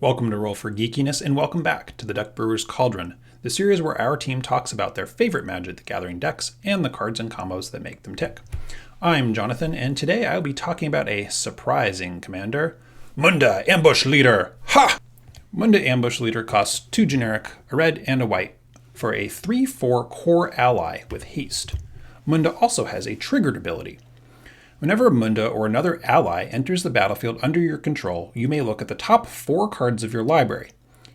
Welcome to Roll for Geekiness, and welcome back to the Deck Brewers Cauldron, the series where our team talks about their favorite Magic the Gathering decks and the cards and combos that make them tick. I'm Jonathan, and today I'll be talking about a surprising commander, Munda, Ambush Leader! Ha! Munda Ambush Leader costs 2 generic, a red and a white, for a 3/4 core ally with haste. Munda also has a triggered ability. Whenever a Munda or another ally enters the battlefield under your control, you may look at the top 4 cards of your library.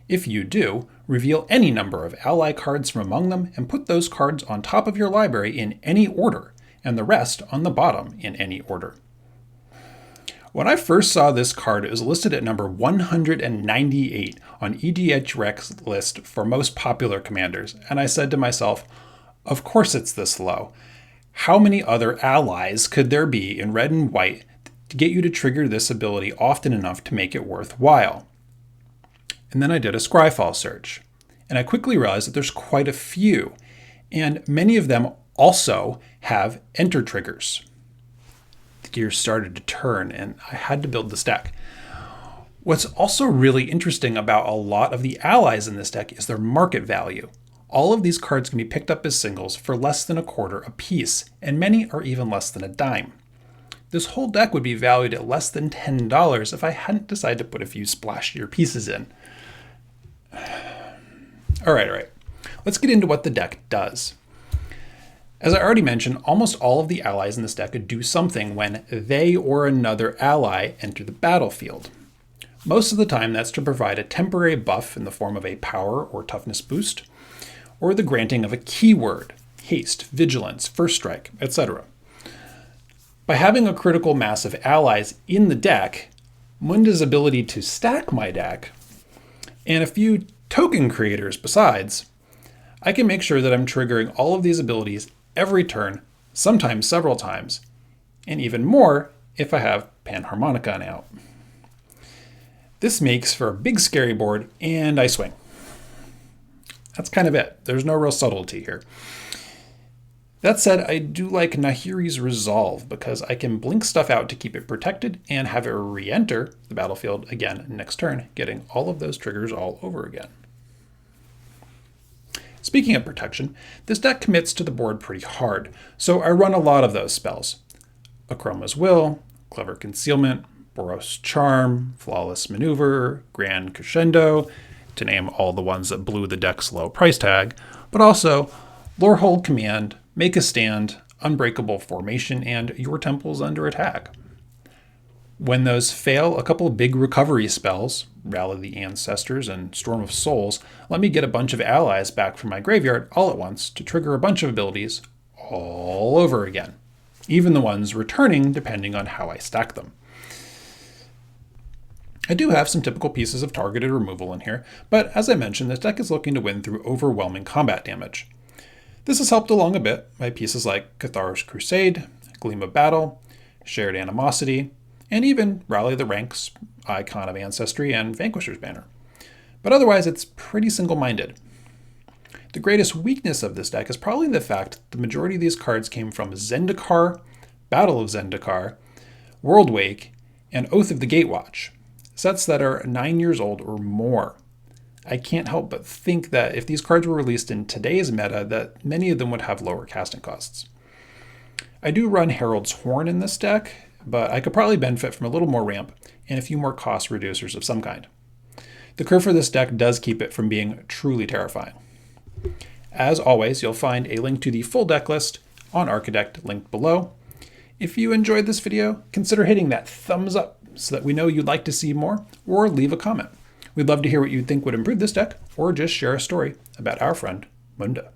If you do, reveal any number of ally cards from among them and put those cards on top of your library in any order, and the rest on the bottom in any order. When I first saw this card, it was listed at number 198 on EDHREC's list for most popular commanders, and I said to myself, of course it's this low. How many other allies could there be in red and white to get you to trigger this ability often enough to make it worthwhile? And then I did a Scryfall search, and I quickly realized that there's quite a few, and many of them also have enter triggers. The gears started to turn, and I had to build this deck. What's also really interesting about a lot of the allies in this deck is their market value. All of these cards can be picked up as singles for less than a quarter a piece, and many are even less than a dime. This whole deck would be valued at less than $10 if I hadn't decided to put a few splashier pieces in. Alright. Let's get into what the deck does. As I already mentioned, almost all of the allies in this deck do something when they or another ally enter the battlefield. Most of the time that's to provide a temporary buff in the form of a power or toughness boost, or the granting of a keyword, haste, vigilance, first strike, etc. By having a critical mass of allies in the deck, Munda's ability to stack my deck, and a few token creators besides, I can make sure that I'm triggering all of these abilities every turn, sometimes several times, and even more if I have Panharmonicon out. This makes for a big scary board, and I swing. That's kind of it. There's no real subtlety here. That said, I do like Nahiri's Resolve because I can blink stuff out to keep it protected and have it re-enter the battlefield again next turn, getting all of those triggers all over again. Speaking of protection, this deck commits to the board pretty hard, so I run a lot of those spells. Akroma's Will, Clever Concealment, Boros Charm, Flawless Maneuver, Grand Crescendo, to name all the ones that blew the deck's low price tag, but also Lorehold Command, Make a Stand, Unbreakable Formation, and Your Temple's Under Attack. When those fail, a couple of big recovery spells, Rally the Ancestors and Storm of Souls, let me get a bunch of allies back from my graveyard all at once to trigger a bunch of abilities all over again, even the ones returning depending on how I stack them. I do have some typical pieces of targeted removal in here, but as I mentioned, this deck is looking to win through overwhelming combat damage. This is helped along a bit by pieces like Cathar's Crusade, Gleam of Battle, Shared Animosity, and even Rally the Ranks, Icon of Ancestry, and Vanquisher's Banner. But otherwise, it's pretty single-minded. The greatest weakness of this deck is probably the fact that the majority of these cards came from Zendikar, Battle of Zendikar, Worldwake, and Oath of the Gatewatch. Sets that are 9 years old or more. I can't help but think that if these cards were released in today's meta, that many of them would have lower casting costs. I do run Herald's Horn in this deck, but I could probably benefit from a little more ramp and a few more cost reducers of some kind. The curve for this deck does keep it from being truly terrifying. As always, you'll find a link to the full deck list on Architect linked below. If you enjoyed this video, consider hitting that thumbs up so that we know you'd like to see more, or leave a comment. We'd love to hear what you think would improve this deck, or just share a story about our friend, Munda.